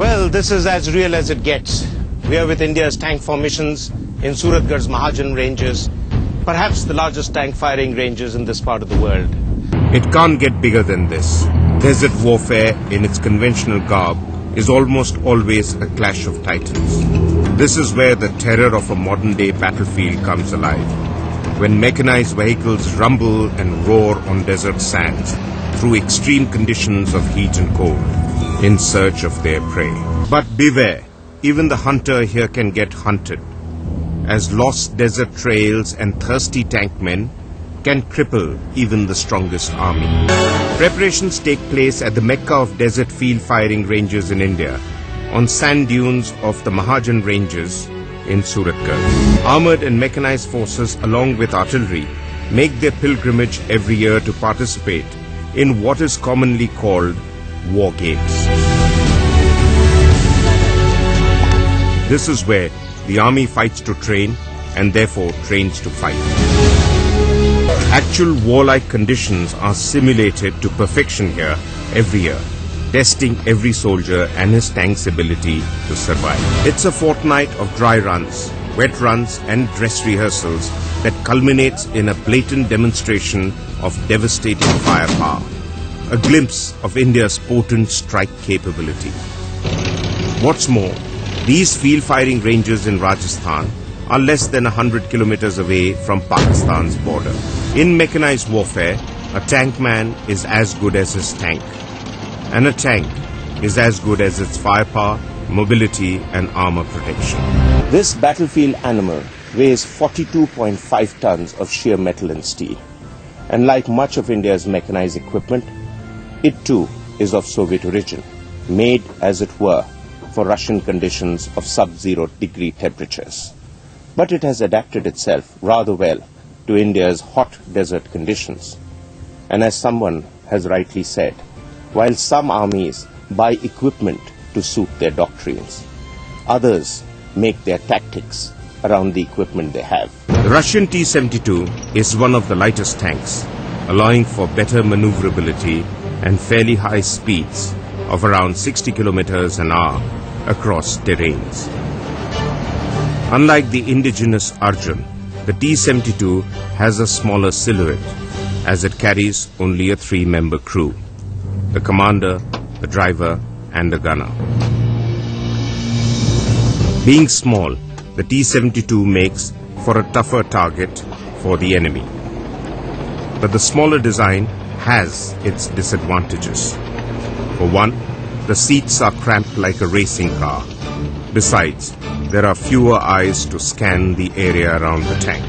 Well, this is as real as it gets. We are with India's tank formations in Suratgarh's Mahajan ranges, perhaps the largest tank firing ranges in this part of the world. It can't get bigger than this. Desert warfare in its conventional garb is almost always a clash of titans. This is where the terror of a modern-day battlefield comes alive, when mechanized vehicles rumble and roar on desert sands through extreme conditions of heat and cold, in search of their prey. But beware, even the hunter here can get hunted, as lost desert trails and thirsty tank men can cripple even the strongest army. Preparations take place at the Mecca of desert field firing ranges in India, on sand dunes of the Mahajan ranges in Suratgarh. Armored and mechanized forces along with artillery make their pilgrimage every year to participate in what is commonly called war games. This is where the army fights to train and therefore trains to fight. Actual warlike conditions are simulated to perfection here every year, testing every soldier and his tank's ability to survive. It's a fortnight of dry runs, wet runs and dress rehearsals that culminates in a blatant demonstration of devastating firepower, a glimpse of India's potent strike capability. What's more, these field firing ranges in Rajasthan are less than 100 kilometers away from Pakistan's border. In mechanized warfare, a tank man is as good as his tank, and a tank is as good as its firepower, mobility and armor protection. This battlefield animal weighs 42.5 tons of sheer metal and steel. And like much of India's mechanized equipment, it too is of Soviet origin, made as it were for Russian conditions of sub-zero degree temperatures. But it has adapted itself rather well to India's hot desert conditions. And as someone has rightly said, while some armies buy equipment to suit their doctrines, others make their tactics around the equipment they have. The Russian T-72 is one of the lightest tanks, allowing for better maneuverability and fairly high speeds of around 60 kilometers an hour across terrains. Unlike the indigenous Arjun, the T-72 has a smaller silhouette, as it carries only a 3-member crew: the commander, the driver and the gunner. Being small, the T-72 makes for a tougher target for the enemy. But the smaller design has its disadvantages. For one, the seats are cramped like a racing car. Besides, there are fewer eyes to scan the area around the tank.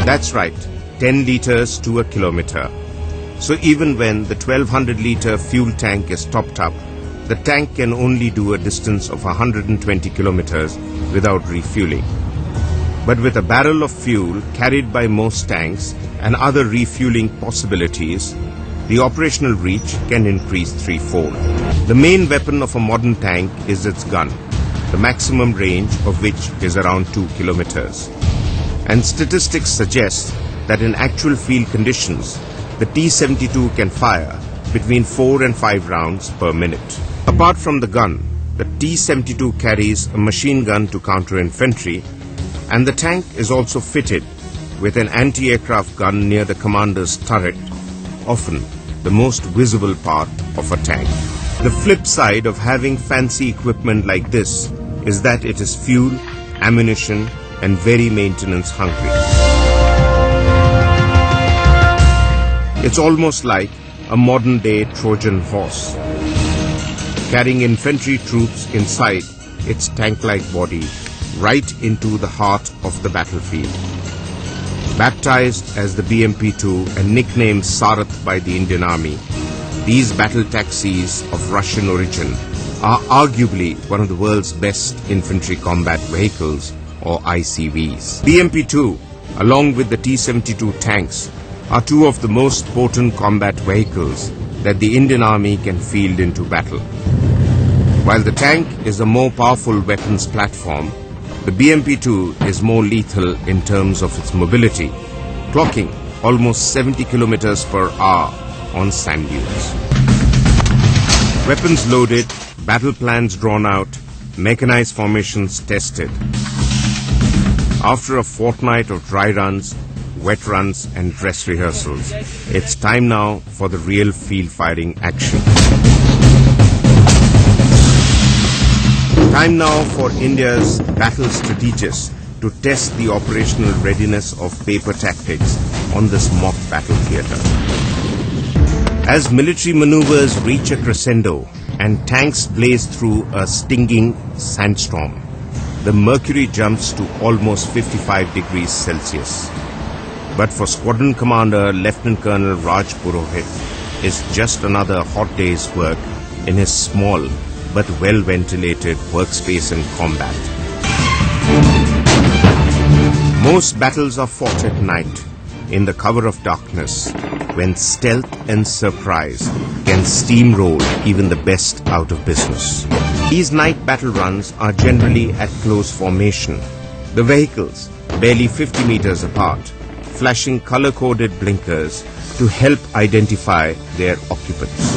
That's right, 10 liters to a kilometer. So even when the 1200-liter fuel tank is topped up, the tank can only do a distance of 120 kilometers without refueling. But with a barrel of fuel carried by most tanks and other refueling possibilities, the operational reach can increase threefold. The main weapon of a modern tank is its gun, the maximum range of which is around 2 kilometers. And statistics suggest that in actual field conditions, the T-72 can fire between 4 and 5 rounds per minute. Apart from the gun, the T-72 carries a machine gun to counter infantry, and the tank is also fitted with an anti-aircraft gun near the commander's turret, often the most visible part of a tank. The flip side of having fancy equipment like this is that it is fuel, ammunition and very maintenance hungry. It's almost like a modern-day Trojan horse, carrying infantry troops inside its tank-like body right into the heart of the battlefield. Baptized as the BMP-2 and nicknamed Sarath by the Indian Army, these battle taxis of Russian origin are arguably one of the world's best infantry combat vehicles, or ICVs. BMP-2, along with the T-72 tanks, are two of the most potent combat vehicles that the Indian Army can field into battle. While the tank is a more powerful weapons platform, the BMP-2 is more lethal in terms of its mobility, clocking almost 70 kilometers per hour on sand dunes. Weapons loaded, battle plans drawn out, mechanized formations tested. After a fortnight of dry runs, wet runs and dress rehearsals, it's time now for the real field firing action. Time now for India's battle strategists to test the operational readiness of paper tactics on this mock battle theatre. As military maneuvers reach a crescendo and tanks blaze through a stinging sandstorm, the mercury jumps to almost 55 degrees Celsius. But for Squadron Commander Lieutenant Colonel Raj Purohit, it's just another hot day's work in his small but well-ventilated workspace in combat. Most battles are fought at night, in the cover of darkness, when stealth and surprise can steamroll even the best out of business. These night battle runs are generally at close formation, the vehicles barely 50 meters apart, flashing color-coded blinkers to help identify their occupants.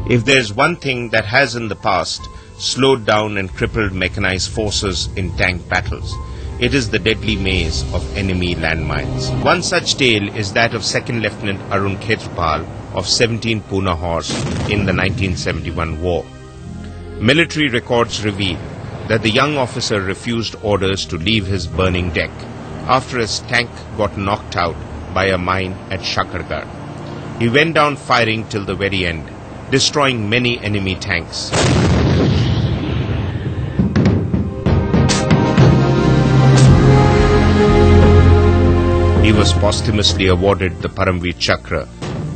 If there's one thing that has in the past slowed down and crippled mechanized forces in tank battles, it is the deadly maze of enemy landmines. One such tale is that of 2nd Lieutenant Arun Khetrapal of 17 Pune Horse in the 1971 war. Military records reveal that the young officer refused orders to leave his burning deck after his tank got knocked out by a mine at Shakargarh. He went down firing till the very end, destroying many enemy tanks. He was posthumously awarded the Paramveer Chakra,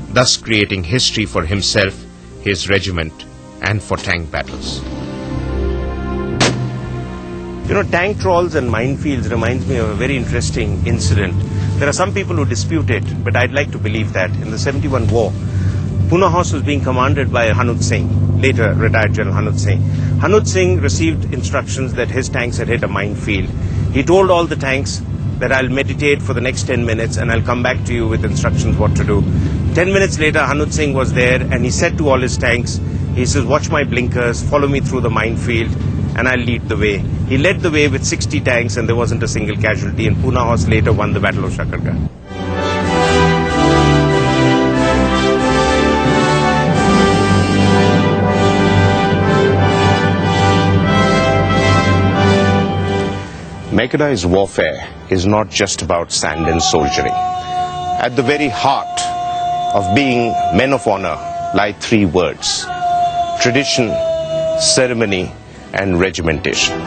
thus creating history for himself, his regiment, and for tank battles. You know, tank trawls and minefields reminds me of a very interesting incident. There are some people who dispute it, but I'd like to believe that. In the 71 war, Pune Horse was being commanded by Hanuj Singh, later retired General Hanuj Singh. Hanuj Singh received instructions that his tanks had hit a minefield. He told all the tanks that I'll meditate for the next 10 minutes and I'll come back to you with instructions what to do. 10 minutes later, Hanuj Singh was there and he said to all his tanks, he says, watch my blinkers, follow me through the minefield and I'll lead the way. He led the way with 60 tanks and there wasn't a single casualty, and Pune Horse later won the Battle of Shakargarh. Mechanized warfare is not just about sand and soldiering. At the very heart of being men of honor lie three words: tradition, ceremony, and regimentation.